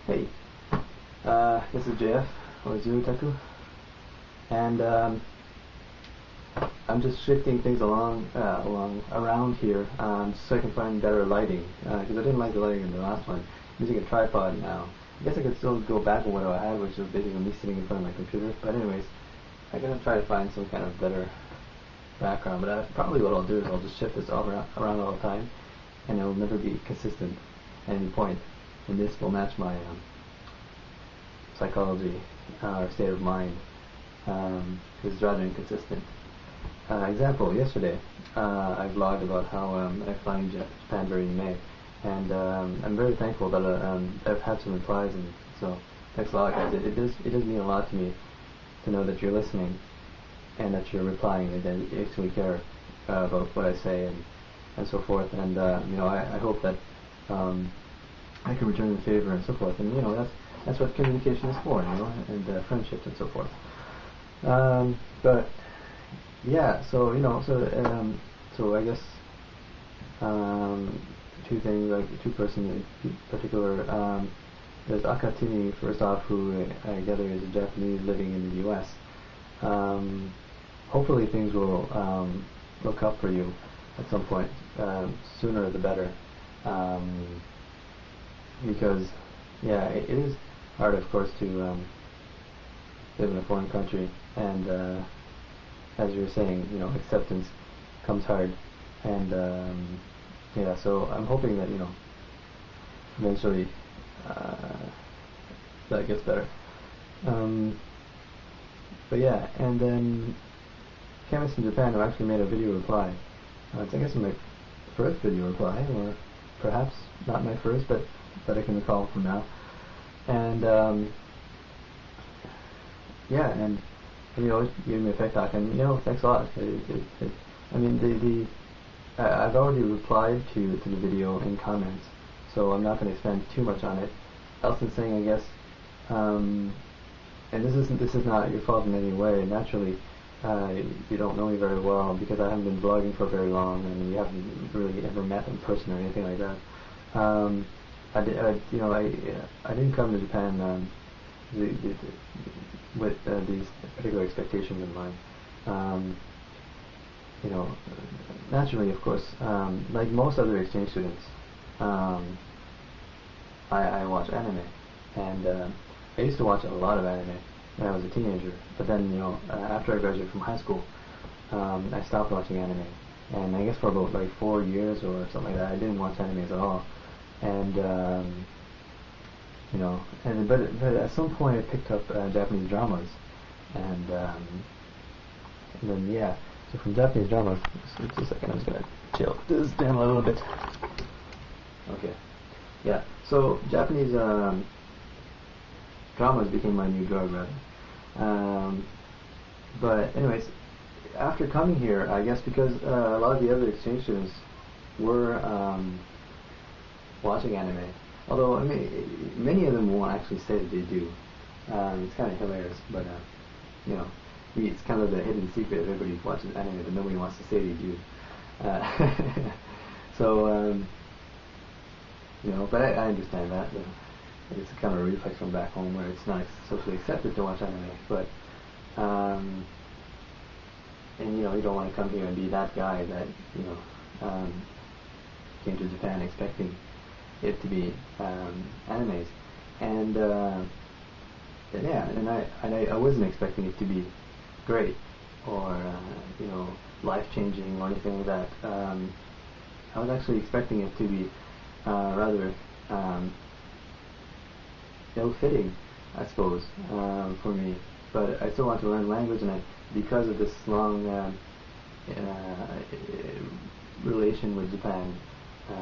Hey, this is JF, or zeroteku, and I'm just shifting things around here, so I can find better lighting, because I didn't like the lighting in the last one. I'm using a tripod now. I guess I could still go back on what I had, which was basically me sitting in front of my computer, but anyways, I'm going to try to find some kind of better background, but probably what I'll do is I'll just shift this all around all the time, and it'll never be consistent at any point, and this will match my psychology or state of mind, because it's rather inconsistent. Example, yesterday I vlogged about how I'm flying Japan during May, and I'm very thankful that I've had some replies, and so thanks a lot, guys. It does mean a lot to me to know that you're listening and that you're replying and that you actually care about what I say and so forth, and you know, I hope that I can return the favor and so forth, and you know, that's what communication is for, you know, and friendships and so forth. But yeah, so you know, so I guess two things, like two persons in particular. There's Akatini, first off, who I gather is a Japanese living in the U.S. Hopefully things will look up for you at some point, sooner the better, because yeah, it is hard, of course, to live in a foreign country, and as you were saying, you know, acceptance comes hard, and yeah, so I'm hoping that, you know, eventually that gets better. But yeah, and then chemists in Japan have actually made a video reply. It's, I guess, my first video reply, or perhaps not my first, but that I can recall from now. And yeah, and you know, it gave me a pep talk, and you know, thanks a lot. I mean, I've already replied to the video in comments, so I'm not going to expand too much on it. Else than saying, I guess, and this is not your fault in any way. Naturally, you don't know me very well because I haven't been blogging for very long, and we haven't really ever met in person or anything like that. I didn't come to Japan with these particular expectations in mind. You know, naturally, of course, like most other exchange students, I watch anime, and I used to watch a lot of anime when I was a teenager. But then, you know, after I graduated from high school, I stopped watching anime, and I guess for about like 4 years or something like that, I didn't watch animes at all. And you know, but at some point I picked up Japanese dramas, and then yeah, so from Japanese dramas, just a second, I'm just gonna chill this down a little bit. Okay, yeah, so Japanese dramas became my new drug, rather. But anyways, after coming here, I guess because a lot of the other exchange students were watching anime, although I mean, many of them won't actually say that they do. It's kind of hilarious, but you know, it's kind of the hidden secret. Everybody watches anime, but nobody wants to say they do. So you know, but I understand that. It's kind of a reflex from back home where it's not socially accepted to watch anime, but and you know, you don't want to come here and be that guy that, you know, came to Japan expecting it to be animes, and yeah, and I wasn't expecting it to be great or you know, life-changing or anything like that. I was actually expecting it to be rather ill-fitting, I suppose, for me. But I still want to learn language, and because of this long relation with Japan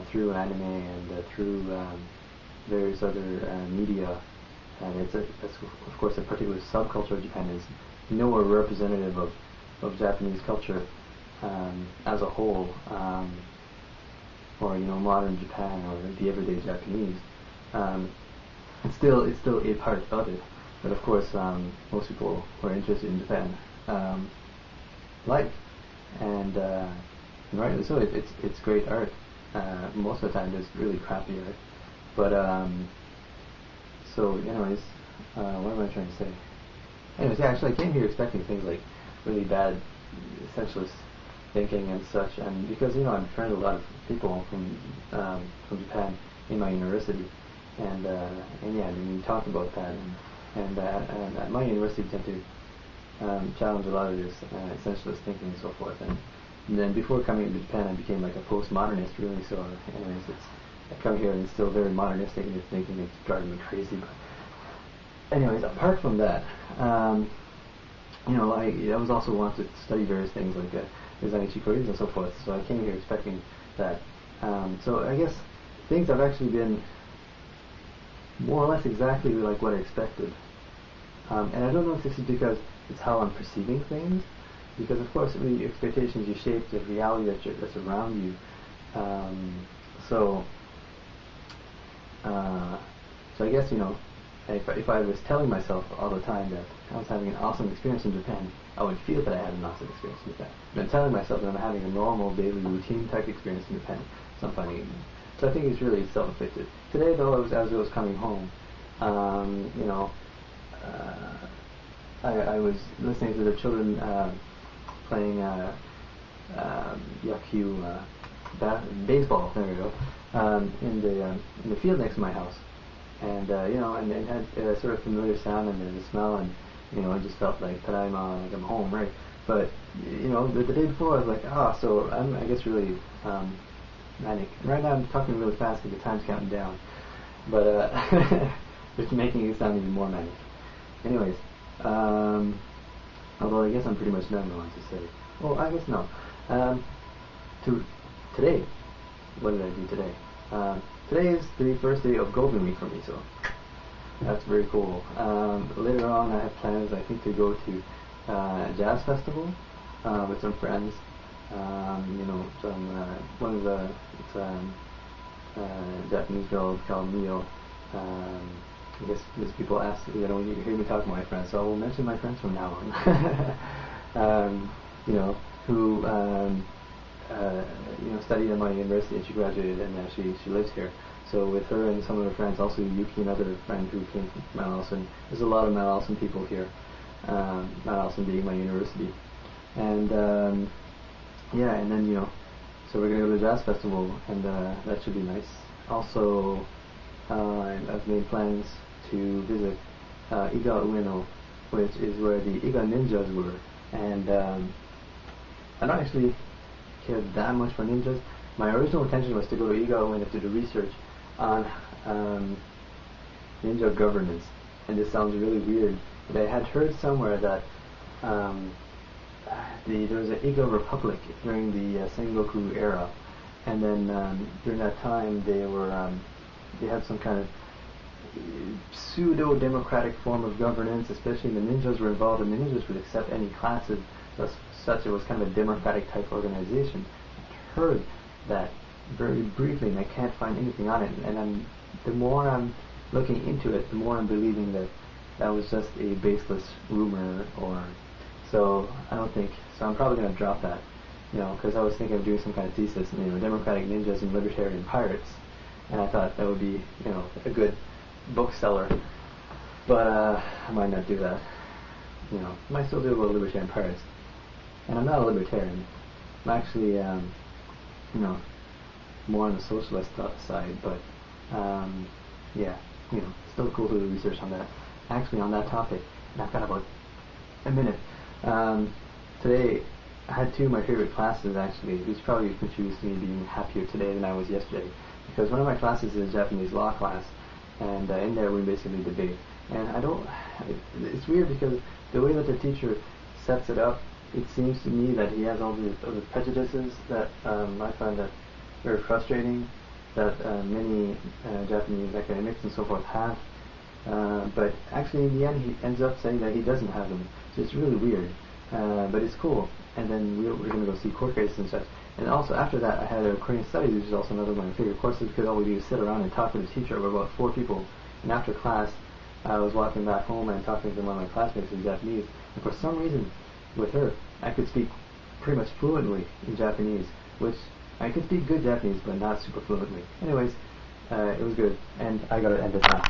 through anime and through various other media, and it's of course a particular subculture of Japan is nowhere representative of Japanese culture as a whole, or you know, modern Japan or the everyday Japanese. It's still a part of it, but of course most people who are interested in Japan like, and rightly so. It's great art. Most of the time it's really crappy art, but So, anyways, what am I trying to say? Anyways, yeah, actually, I came here expecting things like really bad essentialist thinking and such, and because I've friended a lot of people from Japan in my university, and yeah, I mean, we talked about that, and at my university we tend to challenge a lot of this essentialist thinking and so forth, and then before coming to Japan, I became like a postmodernist, really. So, anyways, I come here and it's still very modernistic in its thinking. It's driving me crazy, but anyways, apart from that, I was also wanted to study various things like designing chicories and so forth. So I came here expecting that. So I guess things have actually been more or less exactly like what I expected. And I don't know if this is because it's how I'm perceiving things, because of course the expectations you shape the reality that's around you. So I guess if I was telling myself all the time that I was having an awesome experience in Japan, I would feel that I had an awesome experience in Japan. But I'm telling myself that I'm having a normal daily routine type experience in Japan, so I'm finding it. So I think it's really self-inflicted. Today, though, as I was coming home, I was listening to the children playing yaku, baseball. There we go. In the field next to my house, and and it had a sort of familiar sound and the smell, and I just felt like that I'm home, right? But the day before I was like, so I'm I guess really manic. And right now I'm talking really fast because the time's counting down, but it's making it sound even more manic. Anyways, although I guess I'm pretty much done what to say. Well, I guess no. Today, what did I do today? Today is the first day of Golden Week for me, so that's very cool. Later on, I have plans, I think, to go to a jazz festival with some friends. One of the Japanese girl called Mio. I guess people ask, when you hear me talk to my friends, so I will mention my friends from now on. Who studied at my university, and she graduated, and now she lives here. So with her and some of her friends, also Yuki, another friend who came from Mount Allison. There's a lot of Mount Allison people here. Mount Allison being my university, and and then so we're gonna go to the jazz festival, and that should be nice. Also, I've made plans to visit Iga Ueno, which is where the Iga ninjas were, and I don't actually care that much for ninjas. My original intention was to go to Iga Ueno to do research on ninja governance, and this sounds really weird, but I had heard somewhere that there was an Iga Republic during the Sengoku era, and then during that time they had some kind of pseudo-democratic form of governance, especially the ninjas were involved, and the ninjas would accept any classes, such it was kind of a democratic type organization. I heard that very briefly, and I can't find anything on it, and the more I'm looking into it, the more I'm believing that was just a baseless rumor, so I don't think, so I'm probably going to drop that, because I was thinking of doing some kind of thesis, democratic ninjas and libertarian pirates, and I thought that would be, a good bookseller, but I might not do that, I might still do about libertarian pirates, and I'm not a libertarian, I'm actually, more on the socialist side, but still cool to do research on that. Actually, on that topic, and I've got about a minute. Today, I had two of my favorite classes actually, which probably contributes to me being happier today than I was yesterday. Because one of my classes is a Japanese law class, and in there we basically debate. And it's weird because the way that the teacher sets it up, it seems to me that he has all the prejudices that I find that very frustrating, that many Japanese academics and so forth have. But actually in the end he ends up saying that he doesn't have them. So it's really weird. But it's cool. And then we're going to go see court cases and such. And also after that I had a Korean Studies, which is also another one of my favorite courses, because all we do is sit around and talk to the teacher. We're about 4 people. And after class I was walking back home and talking to one of my classmates in Japanese. And for some reason with her I could speak pretty much fluently in Japanese, which I could speak good Japanese but not super fluently. Anyways, it was good, and I gotta end it now.